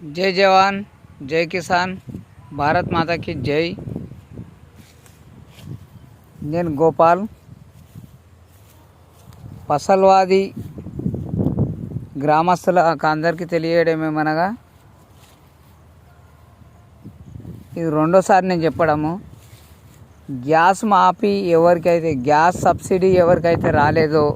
जय जवान जय किसान भारत माता की जय। నేను గోపాల్ పసల్వాది గ్రామస్తులకు అందరికీ తెలియడమేమనగా ఇది రెండోసారి నేను చెప్పడము. గ్యాస్ మాఫీ ఎవరికైతే గ్యాస్ సబ్సిడీ ఎవరికైతే రాలేదో,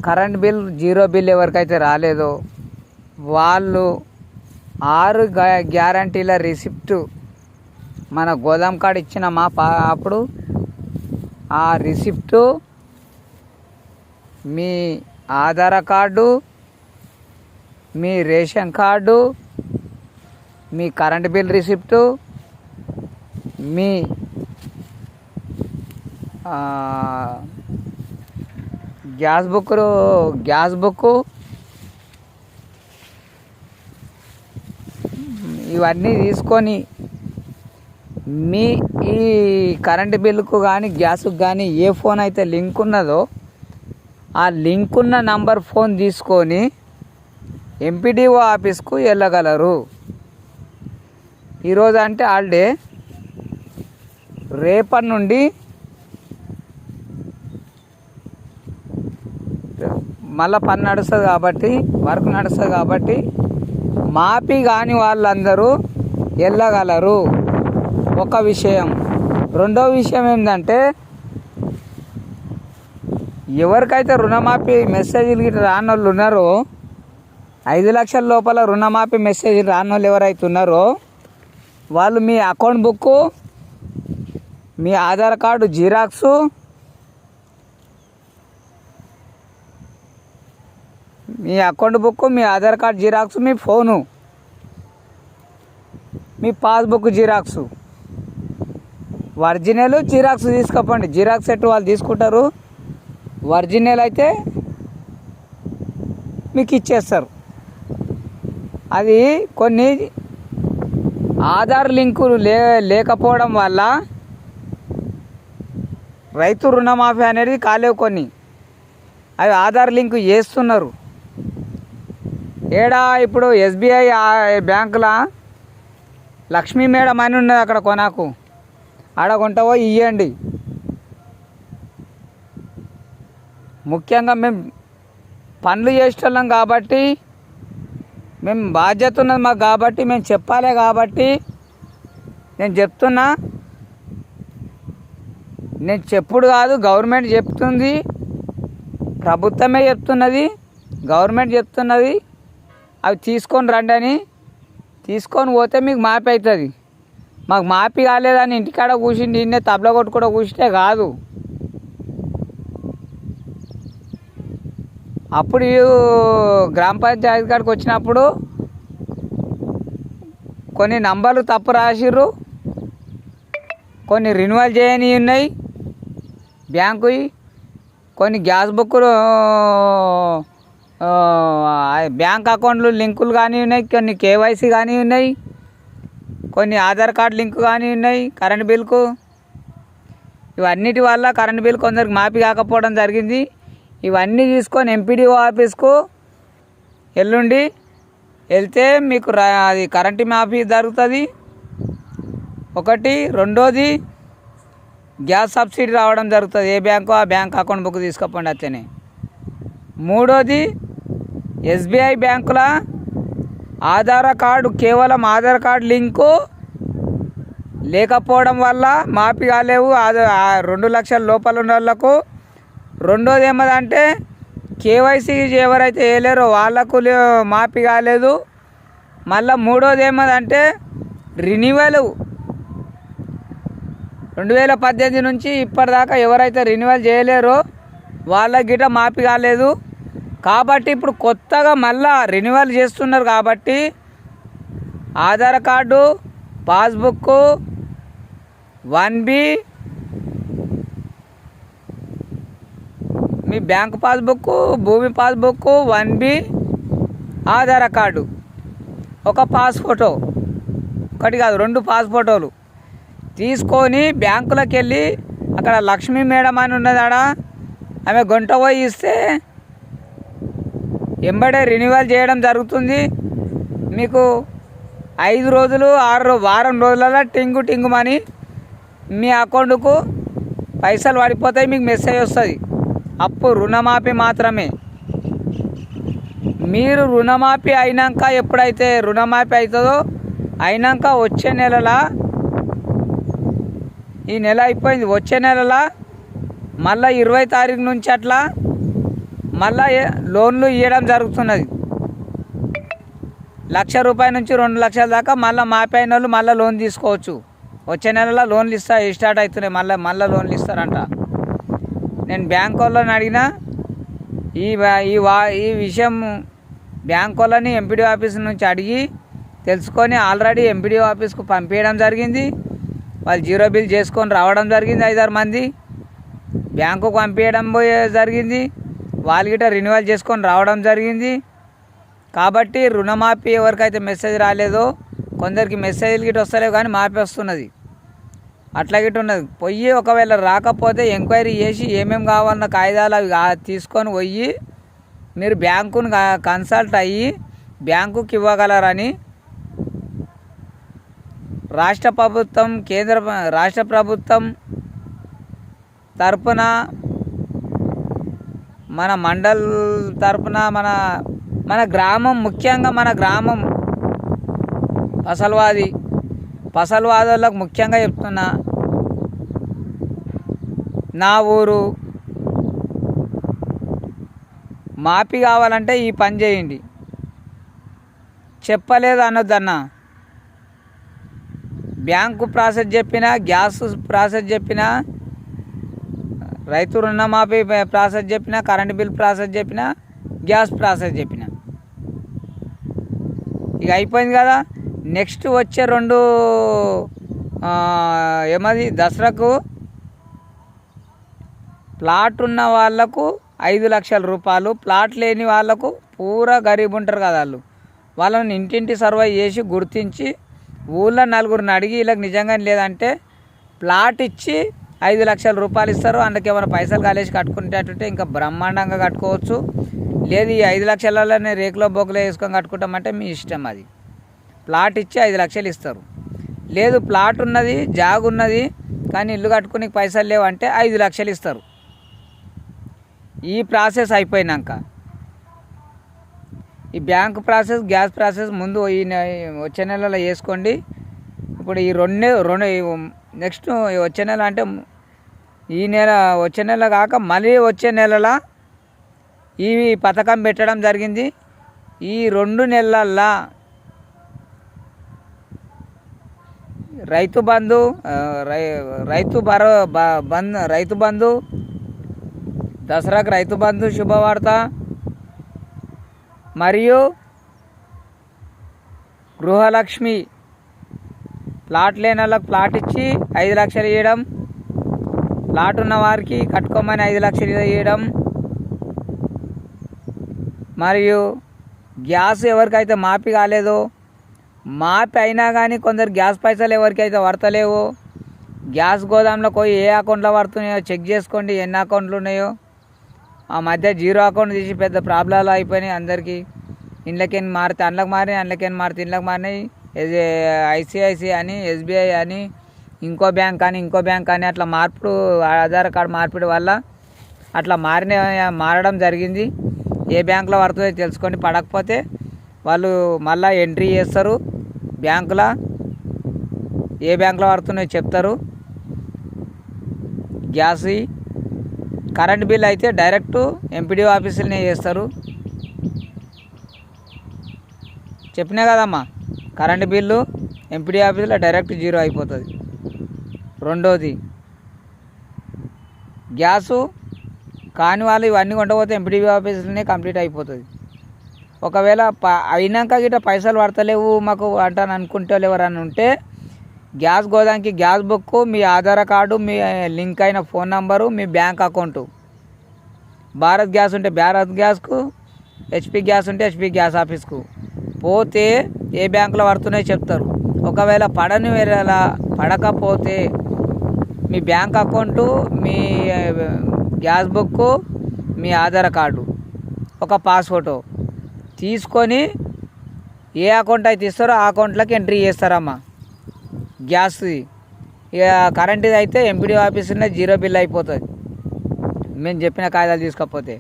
కరెంట్ బిల్ జీరో బిల్ ఎవరికైతే రాలేదో వాళ్ళు 6 గ్యారంటీల రిసిప్ట్ మన గోదాం కార్డు ఇచ్చినామా అప్పుడు ఆ రిసిప్టు మీ ఆధార్ కార్డు, మీ రేషన్ కార్డు, మీ కరెంట్ బిల్ రిసిప్టు, మీ గ్యాస్ బుక్ ఇవన్నీ తీసుకొని మీ ఈ కరెంటు బిల్లుకు కానీ గ్యాస్కు కానీ ఏ ఫోన్ అయితే లింక్ ఉన్నదో ఆ లింక్ ఉన్న నంబర్ ఫోన్ తీసుకొని ఎంపీడీఓ ఆఫీస్కు వెళ్ళగలరు. ఈరోజు అంటే హాలిడే, రేపటి నుండి మళ్ళీ పని నడుస్తుంది కాబట్టి, వర్క్ నడుస్తుంది కాబట్టి మాఫీ కాని వాళ్ళందరూ వెళ్ళగలరు. ఒక విషయం. రెండో విషయం ఏంటంటే, ఎవరికైతే రుణమాఫీ మెసేజ్లు రాని వాళ్ళు ఉన్నారో, 5 లక్షల లోపల రుణమాఫీ మెసేజ్ రాని వాళ్ళు ఎవరైతే ఉన్నారో వాళ్ళు మీ అకౌంట్ బుక్, మీ ఆధార్ కార్డు జిరాక్సు, మీ అకౌంట్ బుక్, మీ ఆధార్ కార్డు జిరాక్స్, మీ ఫోను, మీ పాస్బుక్ జిరాక్సు, ఒరిజినల్ జిరాక్స్ తీసుకోపండి. జిరాక్స్ సెట్ వాళ్ళు తీసుకుంటారు, ఒరిజినల్ అయితే మీకు ఇచ్చేస్తారు. అది కొన్ని ఆధార్ లింకులు లేకపోవడం వల్ల రైతు రుణమాఫీ అనేది కాలేవు. కొన్ని అవి ఆధార్ లింకు చేస్తున్నారు. ఇప్పుడు ఎస్బీఐ బ్యాంకులో లక్ష్మీ మేడం అని ఉన్నది, అక్కడ కొనాకు ఆడ కొంటవో ఇవ్వండి. ముఖ్యంగా మేము పనులు చేసేటోళ్ళం కాబట్టి, మేము బాధ్యత ఉన్నది మాకు కాబట్టి, మేము చెప్పాలి కాబట్టి నేను చెప్తున్నా. నేను చెప్పుడు కాదు, గవర్నమెంట్ చెప్తుంది, ప్రభుత్వమే చెప్తున్నది, గవర్నమెంట్ చెప్తున్నది. అవి తీసుకొని రండి అని తీసుకొని పోతే మీకు మాఫీ అవుతుంది. మాకు మాఫీ కాలేదని ఇంటికాడ కూర్చుండి ఇన్నే తబల కొట్టుకుండా కూర్చుంటే కాదు. అప్పుడు గ్రామ పంచాయతీ కాడికి వచ్చినప్పుడు కొన్ని నంబర్లు తప్పు రాసిర్రు, కొన్ని రెన్యువల్ చేయని ఉన్నాయి బ్యాంకువి, కొన్ని గ్యాస్ బుక్లు బ్యాంక్ అకౌంట్లు లింకులు కానీ ఉన్నాయి, కొన్ని కేవైసీ కానీ ఉన్నాయి, కొన్ని ఆధార్ కార్డు లింకు కానీ ఉన్నాయి, కరెంట్ బిల్కు. ఇవన్నిటి వల్ల కరెంట్ బిల్ కొందరికి మాఫీ కాకపోవడం జరిగింది. ఇవన్నీ తీసుకొని ఎంపీడీఓ ఆఫీస్కు ఎల్లుండి వెళ్తే మీకు అది కరెంటు మాఫీ జరుగుతుంది. ఒకటి. రెండోది, గ్యాస్ సబ్సిడీ రావడం జరుగుతుంది. ఏ బ్యాంకు ఆ బ్యాంక్ అకౌంట్ బుక్ తీసుకోపోండి అట్లనే. మూడోది, ఎస్బీఐ బ్యాంకుల ఆధార్ కార్డు, కేవలం ఆధార్ కార్డు లింకు లేకపోవడం వల్ల మాఫీ కాలేవు 2 లక్షల లోపల ఉన్న వాళ్ళకు. రెండోది ఏమదంటే, కేవైసీ ఎవరైతే వేయలేరో వాళ్ళకు మాఫీ కాలేదు. మళ్ళీ మూడోది ఏమదంటే, రెన్యువల్ 2018 నుంచి ఇప్పటిదాకా ఎవరైతే రెన్యువల్ చేయలేరో వాళ్ళకి గిట్ట మాఫీ కాలేదు. కాబట్టి ఇప్పుడు కొత్తగా మళ్ళా రెన్యువల్ చేస్తున్నారు కాబట్టి ఆధార్ కార్డు, పాస్బుక్, 1B, మీ బ్యాంక్ పాస్బుక్, భూమి పాస్బుక్, 1B, ఆధార్ కార్డు, ఒక పాస్ ఫోటో, ఒకటి కాదు 2 పాస్ ఫోటోలు తీసుకొని బ్యాంకులకు వెళ్ళి అక్కడ లక్ష్మీ మేడం అని ఉన్నదాడ ఆమె గంట పోయి ఇస్తే ఎంబడే రెన్యువల్ చేయడం జరుగుతుంది. మీకు 5 రోజులు 6 వారం రోజులలో టింగుమని మీ అకౌంట్కు పైసలు పడిపోతాయి. మీకు మెసేజ్ వస్తుంది. అప్పు రుణమాఫీ మాత్రమే. మీరు రుణమాఫీ అయినాక ఎప్పుడైతే రుణమాఫీ అవుతుందో అయినాక వచ్చే నెలలా, ఈ నెల అయిపోయింది, వచ్చే నెలలా మళ్ళీ 20 తారీఖు నుంచి అట్లా మళ్ళీ లోన్లు ఇవ్వడం జరుగుతున్నది. 1,00,000 రూపాయల నుంచి 2 లక్షల దాకా మళ్ళీ మాఫీ అయిన వాళ్ళు మళ్ళీ లోన్ తీసుకోవచ్చు. వచ్చే నెలలో లోన్లు స్టార్ట్ అవుతున్నాయి. మళ్ళీ లోన్లు ఇస్తారంట. నేను బ్యాంక్ వాళ్ళని అడిగినా ఈ విషయం బ్యాంక్ వాళ్ళని ఎంపీడీ ఆఫీస్ నుంచి అడిగి తెలుసుకొని ఆల్రెడీ ఎంపీడీ ఆఫీస్కు పంపించడం జరిగింది. వాళ్ళు జీరో బిల్ చేసుకొని రావడం జరిగింది. 5-6 మంది బ్యాంకుకు పంపించడం జరిగింది. వాళ్ళు గిట్ట రెన్యువల్ చేసుకొని రావడం జరిగింది. కాబట్టి రుణమాఫీ ఎవరికైతే మెసేజ్ రాలేదో కొందరికి మెసేజ్లు గిట్ట వస్తలేవు, కానీ మాఫీ వస్తున్నది. అట్లా గిట్ట ఉన్నది. పోయి ఒకవేళ రాకపోతే ఎంక్వైరీ చేసి ఏమేమి కావాలన్న కాగితాలు అవి తీసుకొని పోయి మీరు బ్యాంకును కన్సల్ట్ అయ్యి బ్యాంకుకి ఇవ్వగలరని రాష్ట్ర ప్రభుత్వం తరపున, మన మండల్ తరపున, మన గ్రామం, ముఖ్యంగా మన గ్రామం పసల్వాదోళ్ళకు ముఖ్యంగా చెప్తున్నా, నా ఊరు మాఫీ కావాలంటే ఈ పని చేయండి. చెప్పలేదు అనొద్దన్నా. బ్యాంకు ప్రాసెస్ చెప్పినా, గ్యాస్ ప్రాసెస్ చెప్పినా, రైతు రుణమాఫీ ప్రాసెస్ చెప్పినా, కరెంటు బిల్ ప్రాసెస్ చెప్పినా, గ్యాస్ ప్రాసెస్ చెప్పినా ఇక అయిపోయింది కదా. నెక్స్ట్ వచ్చే 2 దసరాకు ప్లాట్ ఉన్న వాళ్ళకు 5 లక్షల రూపాయలు, ప్లాట్ లేని వాళ్ళకు పూరా గరీబ్ ఉంటారు కదా, వాళ్ళని ఇంటింటి సర్వే చేసి గుర్తించి ఊళ్ళో 4గురిని అడిగి వీళ్ళకి నిజంగా లేదంటే ప్లాట్ ఇచ్చి 5 లక్షల రూపాయలు ఇస్తారు. అందుకే ఏమైనా పైసలు కాలేసి కట్టుకునేటట్టుంటే ఇంకా బ్రహ్మాండంగా కట్టుకోవచ్చు. లేదు ఈ 5 లక్షలలోనే రేకులో బొక్కలో వేసుకొని కట్టుకుంటామంటే మీ ఇష్టం. అది ప్లాట్ ఇచ్చి 5 లక్షలు ఇస్తారు. లేదు ప్లాట్ ఉన్నది, జాగ్ ఉన్నది, కానీ ఇల్లు కట్టుకునే పైసలు లేవు అంటే 5 లక్షలు ఇస్తారు. ఈ ప్రాసెస్ అయిపోయినాక ఈ బ్యాంక్ ప్రాసెస్, గ్యాస్ ప్రాసెస్ ముందు వచ్చే నెలలో చేసుకోండి. ఇప్పుడు ఈ నెక్స్ట్ వచ్చే నెల అంటే ఈ నెల, వచ్చే నెల కాక మళ్ళీ వచ్చే నెలలా ఈ పథకం పెట్టడం జరిగింది. ఈ 2 నెలల్లో రైతు బంధు, దసరాకు రైతు బంధు శుభవార్త, మరియు గృహలక్ష్మి ప్లాట్ లేని వాళ్ళకి ప్లాట్ ఇచ్చి 5 లక్షలు ఇవ్వడం, ప్లాట్ ఉన్న వారికి కట్టుకోమని 5 లక్షలు ఇవ్వడం, మరియు గ్యాస్ ఎవరికైతే మాఫీ కాలేదో, మాఫీ అయినా కానీ కొందరు గ్యాస్ పైసలు ఎవరికైతే వర్తలేవో గ్యాస్ గోదాంలో పోయి ఏ అకౌంట్లో పడుతున్నాయో చెక్ చేసుకోండి. ఎన్ని అకౌంట్లు ఉన్నాయో. ఆ మధ్య 0 అకౌంట్ తీసి పెద్ద ప్రాబ్లాలు అయిపోయినాయి అందరికీ. ఇండ్లకేం మారితే అందులోకి మారినాయి, అందులోకేం మారితే ఇండ్లకు మారినాయి. ఐసిఐసిఐ అని, ఎస్బీఐ అని, ఇంకో బ్యాంక్ అని అట్లా ఆధార్ కార్డు మార్పిడి వల్ల అట్లా మారడం జరిగింది. ఏ బ్యాంకులో పడుతుందో తెలుసుకోండి. పడకపోతే వాళ్ళు మళ్ళీ ఎంట్రీ చేస్తారు బ్యాంకులో, ఏ బ్యాంకులో పడుతున్నాయో చెప్తారు. గ్యాస్, కరెంట్ బిల్ అయితే డైరెక్ట్ ఎంపీడీ ఆఫీసులనే చేస్తారు. చెప్పినా కదమ్మా, కరెంట్ బిల్లు ఎంపీడీ ఆఫీసులో డైరెక్ట్ 0 అయిపోతుంది. రెండోది గ్యాసు కాని వాళ్ళు ఇవన్నీ కొండపోతే ఎంపీడీ ఆఫీసులనే కంప్లీట్ అయిపోతుంది. ఒకవేళ అయినాక గిట్ట పైసలు పడతలేవు మాకు అంటాను అనుకుంటే ఎవరని ఉంటే గ్యాస్ గోదాంకి గ్యాస్ బుక్, మీ ఆధార్ కార్డు, మీ లింక్ అయిన ఫోన్ నంబరు, మీ బ్యాంక్ అకౌంటు, భారత్ గ్యాస్ ఉంటే భారత్ గ్యాస్కు, హెచ్పి గ్యాస్ ఉంటే హెచ్పి గ్యాస్ ఆఫీస్కు పోతే ఏ బ్యాంకులో పడుతున్నాయో చెప్తారు. ఒకవేళ పడకపోతే మీ బ్యాంక్ అకౌంటు, మీ గ్యాస్ బుక్, మీ ఆధార్ కార్డు, ఒక పాస్ఫోటో తీసుకొని ఏ అకౌంట్ అయితే ఇస్తారో ఆ అకౌంట్లోకి ఎంట్రీ చేస్తారమ్మా గ్యాస్ది. ఇక కరెంటుది అయితే ఎంపీడీ ఆఫీసులోనే జీరో బిల్ అయిపోతుంది మేము చెప్పిన కాయిదాలు తీసుకోకపోతే.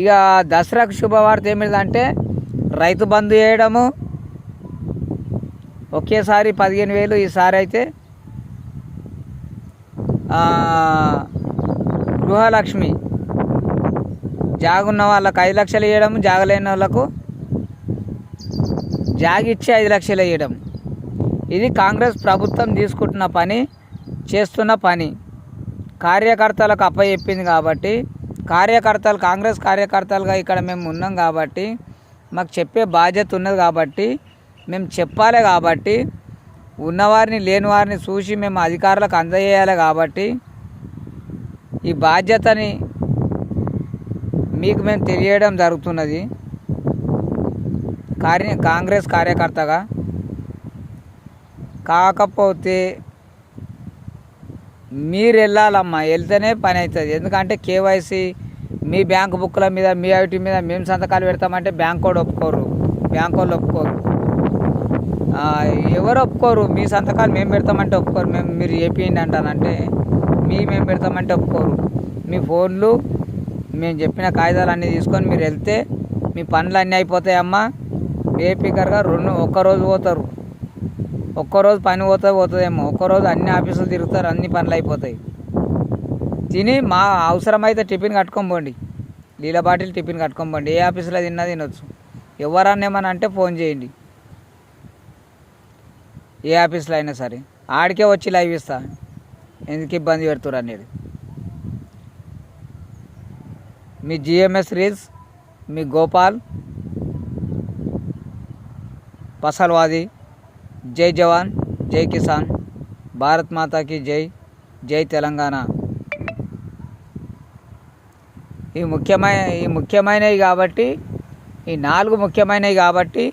ఇక దసరాకు శుభవార్త ఏమిటంటే రైతు బంధు చేయడము, ఒకేసారి 15,000. ఈసారి అయితే గృహలక్ష్మి జాగున్న వాళ్ళకు 5 లక్షలు ఇవ్వడం, జాగలేని వాళ్ళకు జాగిచ్చి 5 లక్షలు ఇవ్వడం. ఇది కాంగ్రెస్ ప్రభుత్వం తీసుకుంటున్న పని, చేస్తున్న పని. కార్యకర్తలకు అప్పచెప్పింది కాబట్టి, కాంగ్రెస్ కార్యకర్తలుగా ఇక్కడ మేము ఉన్నాం కాబట్టి మాకు చెప్పే బాధ్యత ఉన్నది కాబట్టి మేము చెప్పాలి కాబట్టి, ఉన్నవారిని లేని వారిని చూసి మేము అధికారులకు అందజేయాలి కాబట్టి ఈ బాధ్యతని మీకు మేము తెలియడం జరుగుతున్నది కాంగ్రెస్ కార్యకర్తగా. కాకపోతే మీరు వెళ్ళాలమ్మా, వెళ్తేనే పని అవుతుంది. ఎందుకంటే కేవైసీ మీ బ్యాంకు బుక్ల మీద, మీ ఐటీ మీద మేము సంతకాలు పెడతామంటే బ్యాంక్ వాళ్ళు ఒప్పుకోరు. ఎవరు ఒప్పుకోరు. మీ సంతకాలు మేము పెడతామంటే ఒప్పుకోరు. మీరు చేపియండి అంటానంటే మేము పెడతామంటే ఒప్పుకోరు. మీ ఫోన్లు మేము చెప్పిన కాగితాలు అన్నీ తీసుకొని మీరు వెళ్తే మీ పనులు అన్నీ అయిపోతాయమ్మా. బేఫికర్గా ఒక్కరోజు పోతారు, ఒక్కరోజు పని పోతుందేమో, ఒక్కరోజు అన్ని ఆఫీసులు తిరుగుతారు, అన్ని పనులు అయిపోతాయి. తిని మా అవసరమైతే టిఫిన్ కట్టుకొని పోండి, నీళ్ళ బాటిల్ టిఫిన్ కట్టుకొని పోండి. ఏ ఆఫీసులో తినొచ్చు. ఎవరన్నా ఏమన్నా అంటే ఫోన్ చేయండి, ఏ ఆఫీస్లో అయినా సరే. ఆడికే వచ్చి లైవ్ ఇస్తా, ఎందుకు ఇబ్బంది పెడుతురు అనేది. మీ జిఎంఎస్ రీల్స్, మీ గోపాల్ పసల్వాది. జై జవాన్, జై కిసాన్, భారత్ మాతాకి జై, జై తెలంగాణ. ఈ ముఖ్యమైనవి కాబట్టి, ఈ 4 ముఖ్యమైనవి కాబట్టి,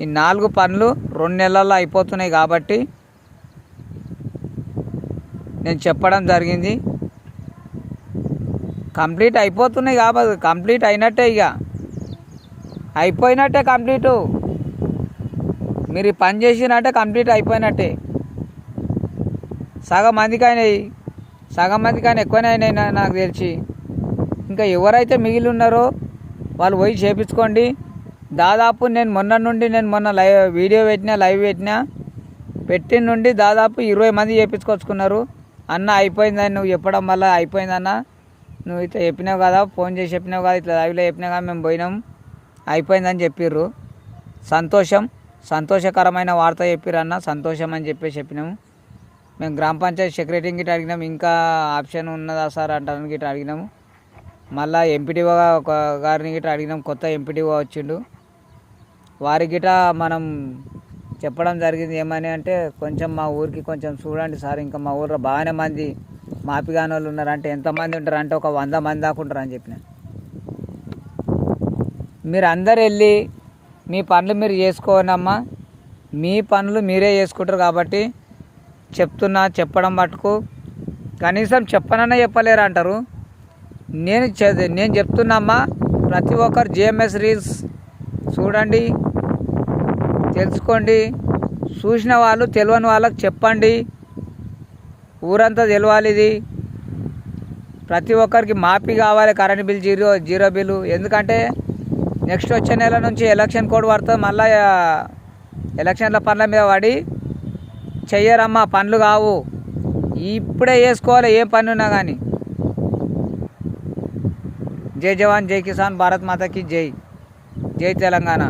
ఈ 4 పనులు 2 నెలల్లో అయిపోతున్నాయి కాబట్టి నేను చెప్పడం జరిగింది. కంప్లీట్ అయిపోతున్నాయి కాబట్టి కంప్లీట్ అయినట్టే, ఇక అయిపోయినట్టే కంప్లీటు. మీరు ఈ పని చేసినట్టే కంప్లీట్ అయిపోయినట్టే. సగం మందికి అయినాయి, ఎక్కువనే అయినాయి నాకు తెలిసి. ఇంకా ఎవరైతే మిగిలి ఉన్నారో వాళ్ళు పోయి చేపించుకోండి. దాదాపు నేను మొన్న వీడియో లైవ్ పెట్టిన నుండి దాదాపు 20 మంది చేపించుకొచ్చుకున్నారు. అన్న అయిపోయిందని నువ్వు చెప్పడం వల్ల అయిపోయిందన్న, నువ్వు ఇట్లా చెప్పినావు కదా, ఫోన్ చేసి చెప్పినావు కదా, ఇట్లా లైవ్లో చెప్పినావు కదా, మేము పోయినాం అయిపోయిందని చెప్పిర్రు. సంతోషకరమైన వార్త చెప్పిరన్న, సంతోషం అని చెప్పినాము. మేము గ్రామ పంచాయతీ సెక్రటరీని గిట్ట అడిగినాము, ఇంకా ఆప్షన్ ఉన్నదా సార్ అంటానికి గిట్ట అడిగినాము. మళ్ళీ ఎంపీటీఓ గారిని గిట్ట అడిగినాం, కొత్త ఎంపీటీఓ వచ్చిండు. వారికి గిట్ట మనం చెప్పడం జరిగింది. ఏమని అంటే, కొంచెం మా ఊరికి కొంచెం చూడండి సార్, ఇంకా మా ఊళ్ళో బాగానే మంది మాపిగాని వాళ్ళు ఉన్నారు. అంటే ఎంతమంది ఉంటారు అంటే ఒక 100 మంది దాకా ఉంటారు అని చెప్పిన. మీరు అందరు వెళ్ళి మీ పనులు మీరు చేసుకోనమ్మా, మీ పనులు మీరే చేసుకుంటారు కాబట్టి చెప్పడం మటుకు కనీసం చెప్పనన్నా చెప్పలేరు అంటారు. నేను చెప్తున్నామ్మా, ప్రతి ఒక్కరు జిఎంఎస్ రీల్స్ చూడండి, తెలుసుకోండి. చూసిన వాళ్ళు తెలియని వాళ్ళకి చెప్పండి, ఊరంతా తెలవాలి. ఇది ప్రతి ఒక్కరికి మాఫీ కావాలి, కరెంట్ బిల్ జీరో బిల్లు. ఎందుకంటే నెక్స్ట్ వచ్చే నెల నుంచి ఎలక్షన్ కోడ్ పడుతుంది. మళ్ళీ ఎలక్షన్ల పనుల మీద పడి చెయ్యరమ్మా, పనులు కావు. ఇప్పుడే చేసుకోవాలి ఏ పని ఉన్నా కానీ. జై జవాన్, జై కిసాన్, భారత్ మాతాకి జై, జై తెలంగాణ.